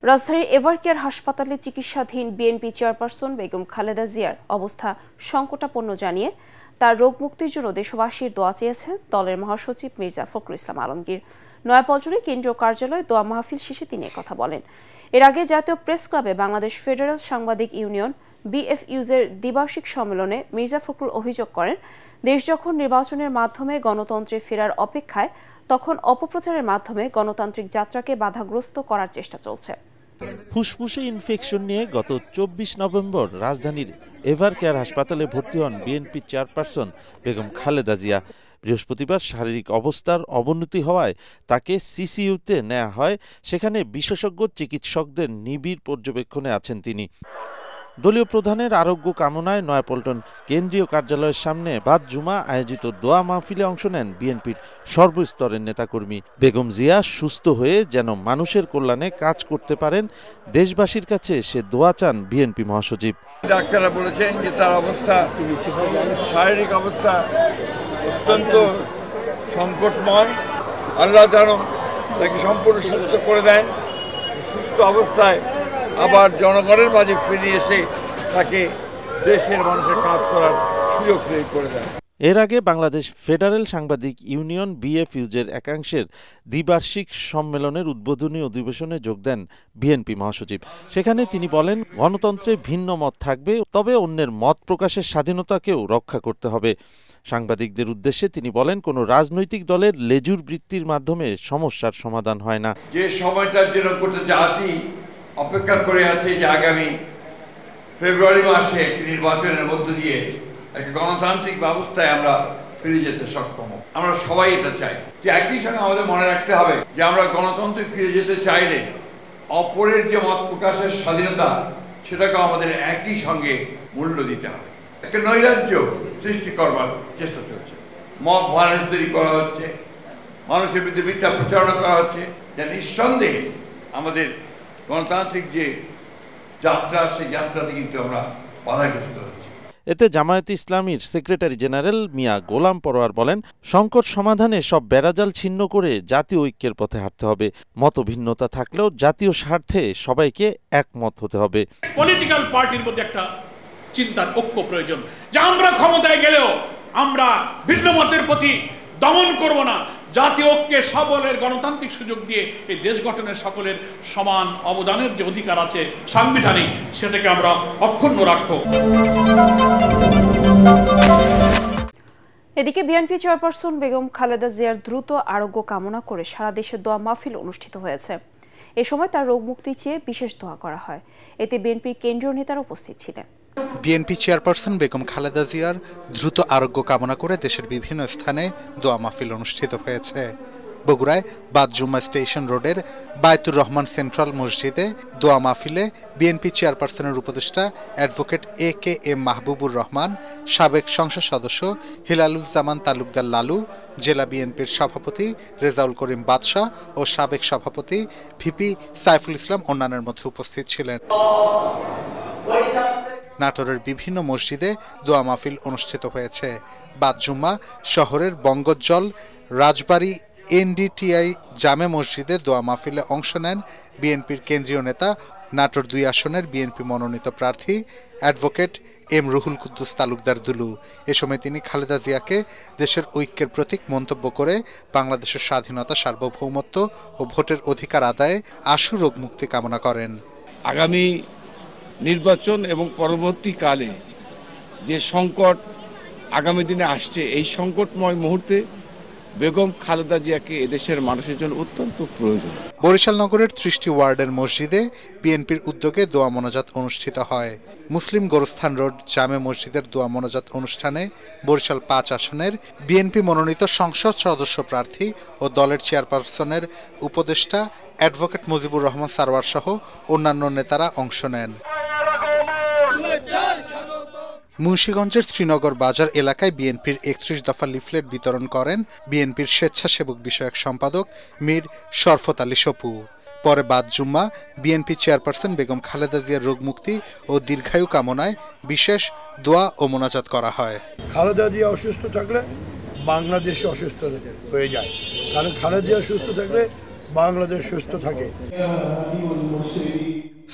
রাজধানীর এভারকেয়ার হাসপাতালে চিকিৎসাধীন বিএনপি চেয়ারপারসন বেগম খালেদা জিয়ার অবস্থা সংকটাপন্ন জানিয়ে তার রোগ মুক্তির জন্য দেশবাসীর দোয়া চেয়েছেন দলের মহাসচিব মির্জা ফখরুল ইসলাম আলমগীর। নয়াপল্টনে কেন্দ্রীয় কার্যালয়ে দোয়া মাহফিল শেষে তিনি কথা বলেন। এর আগে জাতীয় প্রেস ক্লাবে বাংলাদেশ ফেডারেল সাংবাদিক ইউনিয়ন বিএফইউজের দ্বিবার্ষিক সম্মেলনে মির্জা ফখরুল অভিযোগ করেন, দেশ যখন নির্বাচনের মাধ্যমে গণতন্ত্রে ফেরার অপেক্ষায়, তখন অপপ্রচারের মাধ্যমে গণতান্ত্রিক যাত্রাকে বাধাগ্রস্ত করার চেষ্টা চলছে। ফুসফুসে ইনফেকশন নিয়ে গত 24 নভেম্বর রাজধানীর এভারকেয়ার হাসপাতালে ভর্তি হন বিএনপি চেয়ারপারসন বেগম খালেদা জিয়া। বৃহস্পতিবার শারীরিক অবস্থার অবনতি হওয়ায় তাকে সিসিইউতে নেওয়া হয়। সেখানে বিশেষজ্ঞ চিকিৎসকদের নিবিড় পর্যবেক্ষণে আছেন তিনি। দলীয় প্রধানের আরোগ্য কামনায় নয়াপল্টন কেন্দ্রীয় কার্যালয়ের সামনে বাদ জুমা আয়োজিত দোয়া মাহফিলে অংশ নেন বিএনপির সর্বস্তরের নেতাকর্মী। বেগম জিয়া সুস্থ হয়ে যেন মানুষের কল্যাণে কাজ করতে পারেন, দেশবাসীর কাছে সে দোয়া চান বিএনপি মহাসচিব। ডাক্তাররা বলেছেন যে তার অবস্থা, শারীরিক অবস্থা অত্যন্ত সংকটময়। আল্লাহ যেন তাকে সম্পূর্ণ সুস্থ করে দেন, সুস্থ অবস্থায় আবার জনগণের মাঝে ফিরে এসে তাকে দেশের মানুষের কাজ করার সুযোগ তৈরি করে দেন। এর আগে বাংলাদেশ ফেডারেল সাংবাদিক ইউনিয়ন বিএফইউজের একাংশের দ্বিবার্ষিক সম্মেলনের উদ্বোধনী অধিবেশনে যোগ দেন বিএনপি মহাসচিব। সেখানে তিনি বলেন, গণতন্ত্রে ভিন্ন মত থাকবে, তবে অন্যের মত প্রকাশের স্বাধীনতাকেও রক্ষা করতে হবে। সাংবাদিকদের উদ্দেশ্যে তিনি বলেন, কোনো রাজনৈতিক দলের লেজুর বৃত্তির মাধ্যমে সমস্যার সমাধান হয় না। যে সময়টার জন্য গোটা জাতি অপেক্ষা করে আছে যে আগামী ফেব্রুয়ারি মাসে একটি নির্বাচনের মধ্য দিয়ে একটা গণতান্ত্রিক ব্যবস্থায় আমরা ফিরে যেতে সক্ষম। আমরা সবাই এটা চাই। যে একই সঙ্গে আমাদের মনে রাখতে হবে যে আমরা গণতন্ত্রে ফিরে যেতে চাইলে অপরের যে মত প্রকাশের স্বাধীনতা, সেটাকে আমাদের একই সঙ্গে মূল্য দিতে হবে। একটা নৈরাজ্য সৃষ্টি করবার চেষ্টা চলছে, মব ভায়োলেন্স তৈরি করা হচ্ছে, মানুষের বিরুদ্ধে মিথ্যা প্রচারণা করা হচ্ছে, যা নিঃসন্দেহে আমাদের গণতান্ত্রিক যে যাত্রা, সেই যাত্রাতে কিন্তু আমরা বাধাগ্রস্ত হচ্ছি। এতে জামায়াতে ইসলামীর সেক্রেটারি জেনারেল মিয়া গোলাম পরোয়ার বলেন, সংকট সমাধানে সব বেড়াজাল ছিন্ন করে জাতীয় ঐক্যের পথে হাঁটতে হবে। মতভিন্নতা থাকলেও জাতীয় স্বার্থে সবাইকে একমত হতে হবে। পলিটিক্যাল পার্টির মধ্যে একটা চিন্তার ঐক্য প্রয়োজন, যে আমরা ক্ষমতায় গেলেও আমরা ভিন্ন মতের প্রতি দমন করব না। জাতীয় ঐক্যে সকলের গণতান্ত্রিক সুযোগ দিয়ে এই দেশ গঠনের সকলের সমান অবদানের যে অধিকার আছে সাংবিধানিক, সেটাকে আমরা অক্ষুণ্ণ রাখব। এদিকে বিএনপি চেয়ারপারসন বেগম খালেদা জিয়ার দ্রুত আরোগ্য কামনা করে সারা দেশে দোয়া মাহফিল অনুষ্ঠিত হয়েছে। এ সময় তার রোগ মুক্তি চেয়ে বিশেষ দোয়া করা হয়। এতে বিএনপির কেন্দ্রীয় নেতারা উপস্থিত ছিলেন। বিএনপি চেয়ারপারসন বেগম খালেদা জিয়ার দ্রুত আরোগ্য কামনা করে দেশের বিভিন্ন স্থানে দোয়া মাহফিল অনুষ্ঠিত হয়েছে। বগুড়ায় বাদ জুম্মা স্টেশন রোডের বায়তুর রহমান সেন্ট্রাল মসজিদে দোয়া মাহফিলে বিএনপি চেয়ারপারসনের উপদেষ্টা অ্যাডভোকেট এ.কে.এম. মাহবুবুর রহমান, সাবেক সংসদ সদস্য হিলালুজ্জামান তালুকদার লালু, জেলা বিএনপির সভাপতি রেজাউল করিম বাদশাহ ও সাবেক সভাপতি ভিপি সাইফুল ইসলাম অন্যান্যের মধ্যে উপস্থিত ছিলেন। নাটোরের বিভিন্ন মসজিদে দোয়া মাহফিল অনুষ্ঠিত হয়েছে। বাদ জুম্মা শহরের বঙ্গোজ্জ্বল রাজবাড়ী এনডিটিআই জামে মসজিদে দোয়া মাহফিলে অংশ নেন বিএনপির কেন্দ্রীয় নেতা, নাটোর 2 আসনের বিএনপি মনোনীত প্রার্থী অ্যাডভোকেট এম রুহুল কুদ্দুস তালুকদার দুলু। এ সময় তিনি খালেদা জিয়াকে দেশের ঐক্যের প্রতীক মন্তব্য করে বাংলাদেশের স্বাধীনতা, সার্বভৌমত্ব ও ভোটের অধিকার আদায়ে আশু রোগ মুক্তি কামনা করেন। আগামী নির্বাচন এবং পরবর্তীকালে যে সংকট আগামী দিনে আসছে, এই সংকটময় মুহূর্তে বেগম খালেদা জিয়াকে এদেশের মানুষের জন্য অত্যন্ত প্রয়োজন। বরিশাল নগরের 30টি ওয়ার্ডের মসজিদে বিএনপির উদ্যোগে দোয়া মোনাজাত অনুষ্ঠিত হয়। মুসলিম গোরস্থান রোড জামে মসজিদের দোয়া মোনাজাত অনুষ্ঠানে বরিশাল 5 আসনের বিএনপি মনোনীত সংসদ সদস্য প্রার্থী ও দলের চেয়ারপারসনের উপদেষ্টা অ্যাডভোকেট মুজিবুর রহমান সারওয়ার সহ অন্যান্য নেতারা অংশ নেন। মুন্সিগঞ্জের শ্রীনগর বাজার এলাকায় বিএনপির 31 দফা লিফলেট বিতরণ করেন বিএনপির স্বেচ্ছাসেবক বিষয়ক সম্পাদক মীর শরফত আলী সপু। পরে বাদ জুম্মা বিএনপি চেয়ারপারসন বেগম খালেদা জিয়ার রোগ মুক্তি ও দীর্ঘায়ু কামনায় বিশেষ দোয়া ও মোনাজাত করা হয়। খালেদা জিয়া অসুস্থ থাকলে বাংলাদেশ অসুস্থ হয়ে যায়, কারণ খালেদা জিয়া সুস্থ থাকলে বাংলাদেশ সুস্থ থাকে।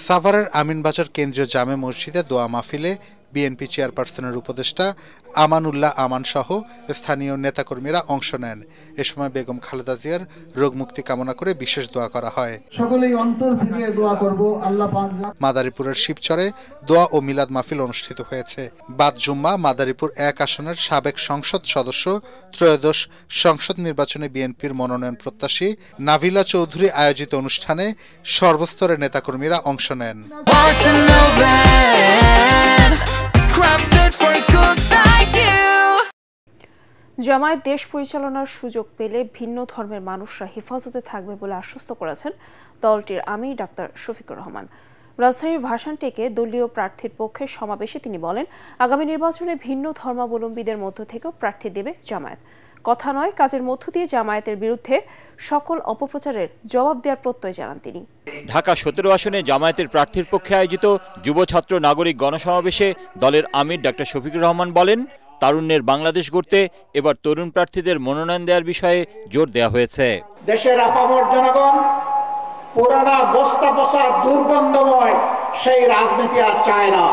সাভারের আমিনবাজার কেন্দ্রীয় জামে মসজিদে দোয়া মাহফিলে বিএনপি চেয়ারপারসনের উপদেষ্টা আমানুল্লাহ আমান সহ স্থানীয় নেতাকর্মীরা অংশ নেন। এ সময় বেগম খালেদা জিয়ার রোগ মুক্তি কামনা করে বিশেষ দোয়া করা হয়। সকলেই অন্তর থেকে দোয়া করব আল্লাহ পাক। মাদারীপুরের শিবচরে দোয়া ও মিলাদ মাহফিল অনুষ্ঠিত হয়েছে। বাদ জুম্মা মাদারীপুর 1 আসনের সাবেক সংসদ সদস্য ত্রয়োদশ সংসদ নির্বাচনে বিএনপির মনোনয়ন প্রত্যাশী নাভিলা চৌধুরী আয়োজিত অনুষ্ঠানে সর্বস্তরের নেতাকর্মীরা অংশ নেন। জামায়াত দেশ পরিচালনার সুযোগ পেলে ভিন্ন ধর্মের মানুষরা হেফাজতে থাকবে বলে আশ্বস্ত করেছেন দলটির আমির ডাক্তার শফিকুর রহমান। রাজধানীর ভাসানটেকে দলীয় প্রার্থীর পক্ষে সমাবেশে তিনি বলেন, আগামী নির্বাচনে ভিন্ন ধর্মাবলম্বীদের মধ্য থেকেও প্রার্থী দেবে জামায়াত। কথা নয়, কাজের মধ্য দিয়ে জামায়াতের বিরুদ্ধে সকল অপপ্রচারের জবাব দেওয়ার প্রত্যয় জানান তিনি। ঢাকা 17 আসনে জামায়াতের প্রার্থীর পক্ষে আয়োজিত যুব ছাত্র নাগরিক গণসমাবেশে দলের আমির ডাক্তার শফিকুর রহমান বলেন, তারুণ্যের বাংলাদেশ গড়তে এবার তরুণ প্রার্থীদের মনোনয়ন দেওয়ার বিষয়ে জোর দেওয়া হয়েছে। দেশের আপামর জনগণ পুরানা বস্তা পচা দুর্গন্ধময় সেই রাজনীতি আর চায় না।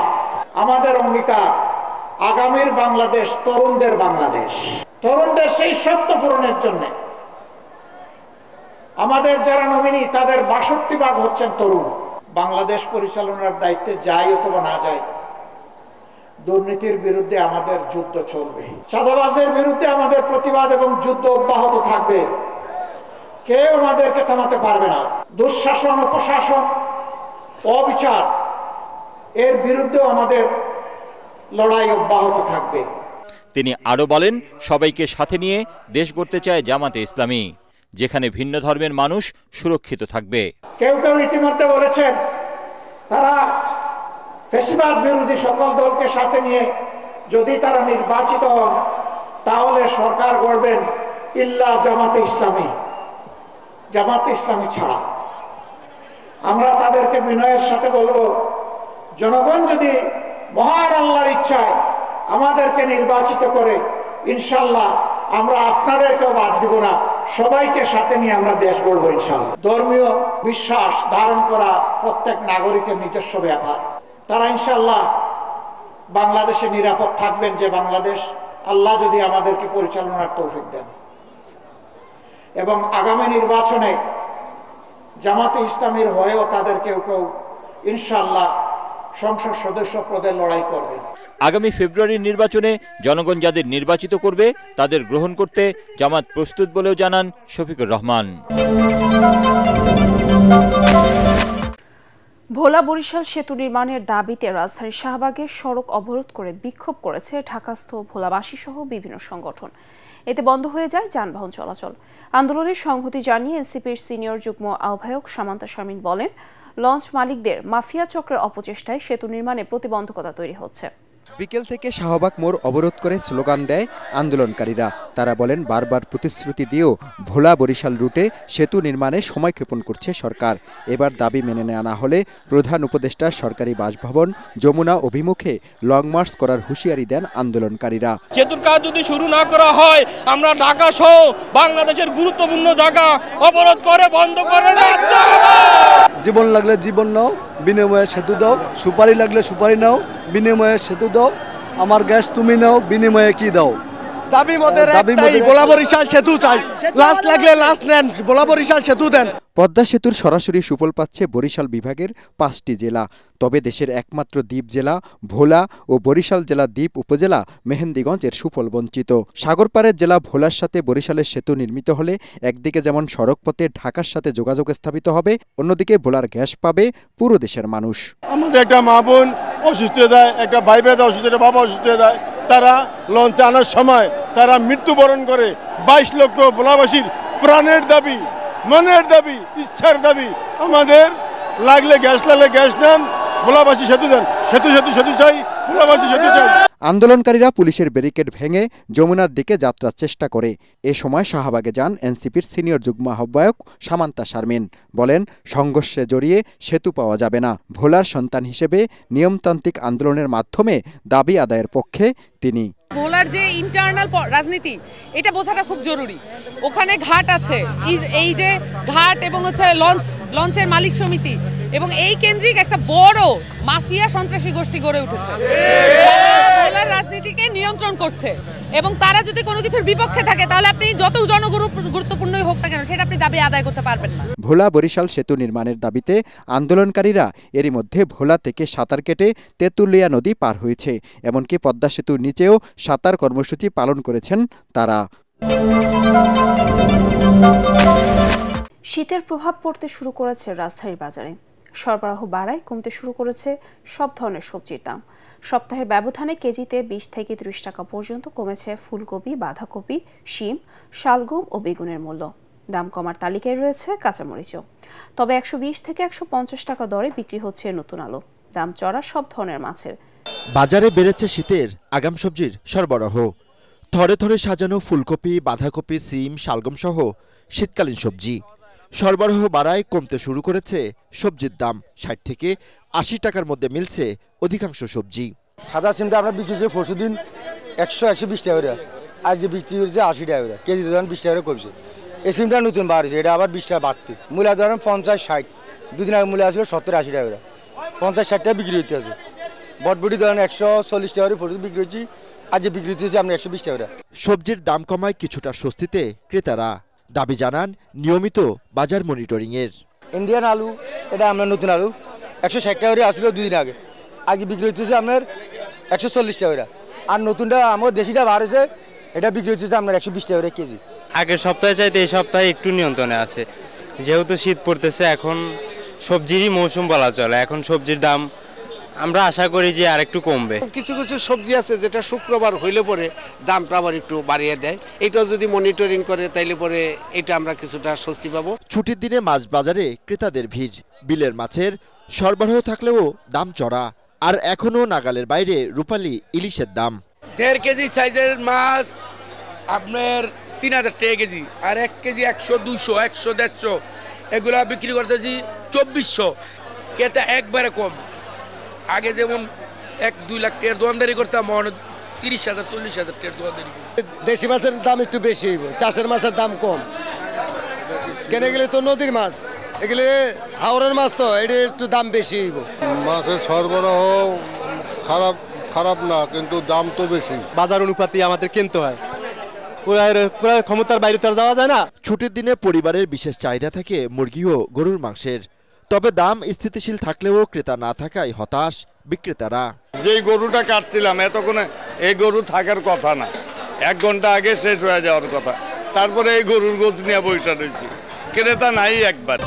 আমাদের অঙ্গীকার আগামীর বাংলাদেশ তরুণদের বাংলাদেশ। তরুণদের সেই স্বপ্ন পূরণের জন্য আমাদের যারা নমিনি তাদের ৬২% হচ্ছেন তরুণ। বাংলাদেশ পরিচালনার দায়িত্বে যায় অথবা না যায়, দুর্নীতির বিরুদ্ধে আমাদের যুদ্ধ চলবে, চাঁদাবাজদের বিরুদ্ধে আমাদের প্রতিবাদ এবং যুদ্ধ অব্যাহত থাকবে। কেউ আমাদেরকে থামাতে পারবে না। দুঃশাসন, অপশাসন, অবিচার এর বিরুদ্ধেও আমাদের লড়াই অব্যাহত থাকবে। তিনি আরো বলেন, সবাইকে সাথে নিয়ে দেশ গড়তে চায় জামাতে ইসলামী, যেখানে ভিন্ন ধর্মের মানুষ সুরক্ষিত থাকবে। কেউ কেউ ইতিমধ্যে বলেছেন তারা ফ্যাসিবাদ বিরোধী সকল দলকে সাথে নিয়ে যদি তারা নির্বাচিত হন তাহলে সরকার গড়বেন ইল্লা জামাতে ইসলামী, জামাতে ইসলামী ছাড়া। আমরা তাদেরকে বিনয়ের সাথে বলবো, জনগণ যদি মহান আল্লাহর ইচ্ছায় আমাদেরকে নির্বাচিত করে, ইনশাল্লাহ আমরা আপনাদেরকেও বাদ দিব না, সবাইকে সাথে নিয়ে আমরা দেশ গড়ব ইনশাল্লাহ। ধর্মীয় বিশ্বাস ধারণ করা প্রত্যেক নাগরিকের নিজস্ব ব্যাপার। তারা ইনশাল্লাহ বাংলাদেশে নিরাপদ থাকবেন, যে বাংলাদেশ আল্লাহ যদি আমাদেরকে পরিচালনার তৌফিক দেন। এবং আগামী নির্বাচনে জামাতে ইসলামীর হয়েও তাদের কেউ কেউ ইনশাল্লাহ সংসদ সদস্য পদে লড়াই করবেন। আগামী ফেব্রুয়ারির নির্বাচনে জনগণ যাদের নির্বাচিত করবে তাদের গ্রহণ করতে জামাত প্রস্তুত বলেও জানান শফিকুর রহমান। ভোলা বরিশাল সেতু নির্মাণের দাবিতে রাজধানীর শাহবাগে সড়ক অবরোধ করে বিক্ষোভ করেছে ঢাকাস্থ ভোলাবাসী সহ বিভিন্ন সংগঠন। এতে বন্ধ হয়ে যায় যানবাহন চলাচল। আন্দোলনের সংহতি জানিয়ে এনসিপির সিনিয়র যুগ্ম আহ্বায়ক সামান্তা শারমিন বলেন, লঞ্চ মালিকদের মাফিয়া চক্রের অপচেষ্টায় সেতু নির্মাণে প্রতিবন্ধকতা তৈরি হচ্ছে। বিকেল থেকে শাহবাগ মোড় অবরোধ করে স্লোগান দেয় আন্দোলনকারীরা। তারা বলেন, বারবার প্রতিশ্রুতি দিয়েও ভোলা বরিশাল রুটে সেতু নির্মাণে সময়ক্ষেপণ করছে সরকার। এবার দাবি মেনে নেওয়া না হলে প্রধান উপদেষ্টা সরকারি বাসভবন যমুনা অভিমুখে লং মার্চ করার হুঁশিয়ারি দেন আন্দোলনকারীরা। সেতুর কাজ যদি শুরু না করা হয়, আমরা ঢাকা সহ বাংলাদেশের গুরুত্বপূর্ণ জায়গা অবরোধ করে বন্ধ করে জীবন লাগলে জীবন নাও, বিনিময়ে সেতু দাও। সুপারি লাগলে সুপারি নাও, বিনিময়ে সেতু দাও। আমার গ্যাস তুমি নাও, বিনিময়ে কি দাও? দাবি মোদের একটাই, ভোলা বরিশাল সেতু চাই। লাশ লাগলে লাশ নেন, ভোলা বরিশাল সেতু দেন। পদ্মা সেতুর সরাসরি সুফল পাচ্ছে বরিশাল বিভাগের 5টি জেলা। তবে দেশের একমাত্র দ্বীপ জেলা ভোলা ও বরিশাল জেলা দ্বীপ উপজেলা মেহেন্দিগঞ্জ এর সুফল বঞ্চিত। সাগরপাড়ের জেলা ভোলার সাথে বরিশালের সেতু নির্মিত হলে একদিকে যেমন সড়কপথে ঢাকার সাথে যোগাযোগ স্থাপিত হবে, অন্যদিকে ভোলার গ্যাস পাবে পুরো দেশের মানুষ। আমাদের একটা মা বোন অসুস্থ হয়ে যায়, একটা ভাই ভাই অসুস্থ হয়ে, বাবা অসুস্থ হয়ে যায়, তারা লঞ্চে আনার সময় তারা মৃত্যুবরণ করে। 22 লক্ষ ভোলাবাসীর প্রাণের দাবি, মনের দাবি, ইচ্ছার দাবি। আমাদের লাগলে গ্যাস লাগলে গ্যাস নেন, ভোলাবাসী সেতু দেন। সেতু সেতু সেতু চাই, ভোলাবাসী সেতু চাই। আন্দোলনকারীরা পুলিশের ব্যারিকেড ভেঙে যমুনার দিকে যাত্রার চেষ্টা করে। এ সময় শাহবাগে যান এনসিপির সিনিয়র যুগ্ম আহ্বায়ক সামান্তা শারমিন। বলেন, সংঘর্ষে জড়িয়ে সেতু পাওয়া যাবে না। ভোলার সন্তান হিসেবে নিয়মতান্ত্রিক আন্দোলনের মাধ্যমে দাবি আদায়ের পক্ষে তিনি। ভোলা ভোলার যে ইন্টারনাল রাজনীতি এটা বোঝাটা খুব জরুরি। ওখানে ঘাট আছে, এই যে ঘাট এবং হচ্ছে লঞ্চের মালিক সমিতি এবং এই কেন্দ্রিক একটা বড় মাফিয়া সন্ত্রাসী গোষ্ঠী গড়ে উঠেছে, ভোলার রাজনীতিকে নিয়ন্ত্রণ করছে। এবং তারা যদি কোনো কিছুর বিপক্ষে থাকে তাহলে আপনি যত গুরুত্বপূর্ণই হোক না কেন সেটা আপনি দাবি আদায় করতে পারবেন না। ভোলা বরিশাল সেতু নির্মাণের দাবিতে আন্দোলনকারীরা এরই মধ্যে ভোলা থেকে সাঁতার কেটে তেঁতুলিয়া নদী পার হয়েছে। এমনকি পদ্মা সেতুর নিচেও সাঁতার কর্মসূচি পালন করেছেন তারা। শীতের প্রভাব পড়তে শুরু করেছে রাজধানীর বাজারে। সরবরাহ বাড়ায় কমতে শুরু করেছে সব ধরনের সবজির দাম। সপ্তাহের ব্যবধানে কেজিতে 20 থেকে 30 টাকা পর্যন্ত কমেছে ফুলকপি, বাঁধাকপি, শিম, শালগম ও বেগুনের মূল্য। দাম কমার তালিকায় রয়েছে কাঁচামরিচও। তবে 120 থেকে 150 টাকা দরে বিক্রি হচ্ছে নতুন আলু। দাম চড়া সব ধরনের মাছের। বাজারে বেড়েছে শীতের আগাম সবজির সরবরাহ। থরে থরে সাজানো ফুলকপি, বাঁধাকপি, সিম, শালগম সহ শীতকালীন সবজি সরবরাহ বাড়ায় কমতে শুরু করেছে সবজির দাম। 60 থেকে 80 টাকার মধ্যে মিলছে অধিকাংশ সবজি। সাদা সিমটা আমরা বিক্রি করছি পরশু দিন 100-120 টাকা করে, আজ যে বিক্রি করছে 80 টাকা করে কেজি, ধরেন 20 টাকা করে কমছে। এই সিমটা নতুন বার হয়েছে, এটা আবার 20 টাকা বাড়তি। মূলা ধরেন 50-60, দুদিন আগে মূলা আসলে 70-80 টাকা করে, 50-60 টাকা বিক্রি হতে আছে। বটবটি ধরেন 140 টাকা করে পরশু বিক্রি হচ্ছে, আজ যে বিক্রি হচ্ছে আমরা 120 টাকা করে। সবজির দাম কমায় কিছুটা স্বস্তিতে ক্রেতারা। দাবি জানান নিয়মিত বাজার মনিটরিং এর। ইন্ডিয়ান আলু এটা আমরা নতুন আলু 160 টাকা করে আসলে দুদিন আগে, আগে বিক্রি হচ্ছে আপনার 140 টাকা করে। আর নতুনটা আমার দেশিটা বাড়েছে, এটা বিক্রি হচ্ছে আপনার 120 টাকা করে কেজি। আগের সপ্তাহে চাইতে এই সপ্তাহে একটু নিয়ন্ত্রণে আছে, যেহেতু শীত পড়তেছে, এখন সবজিরই মৌসুম বলা চলে। এখন সবজির দাম আমরা আশা করি যে আর একটু কমবে। কিছু কিছু সবজি আছে যেটা শুক্রবার হইলে পরে দামটা আবার একটু বাড়িয়ে দেয়, এটা যদি মনিটরিং করে তাইলে পরে এটা আমরা কিছুটা স্বস্তি পাবো। ছুটির দিনে মাছ বাজারে ক্রেতাদের ভিড়। বিলের মাছের সরবরাহ থাকলেও দাম চড়া। আর এখনো নাগালের বাইরে রূপালী ইলিশের দাম। 1.5 কেজি সাইজের মাছ আপনার 3000 টাকা কেজি, আর 1 কেজি 100, 200, 100, 150 এগুলা বিক্রি করতেছি 2400। কেতা একবারে কম। আগে যেমন 1-2 লাখ টাকার দোকানদারি করতাম, 30,000, 40,000 টাকার দোকানদারি। দেশি মাছের দাম একটু বেশি হইব, চাষের মাছের দাম কম। কেন গেলে তো নদীর মাছ, এগুলো হাওরের মাছ, তো এটা একটু দাম বেশি হইব। মাছের সরবরাহ খারাপ না, কিন্তু দাম তো বেশি। বাজার অনুপাতে আমাদের কিনতে হয়, পুরো ক্ষমতার বাইরে তো যাওয়া যায় না। ছুটির দিনে পরিবারের বিশেষ চাহিদা থাকে মুরগি ও গরুর মাংসের। তবে দাম স্থিতিশীল থাকলেও ক্রেতা না থাকায় হতাশ বিক্রেতারা। যেই গরুটা কাটছিলাম এতক্ষণে এই গরু থাকার কথা না, 1 ঘন্টা আগে শেষ হয়ে যাওয়ার কথা, তারপরে এই গরুর গোছ নিয়ে বসে রয়েছি, ক্রেতা নাই একবার।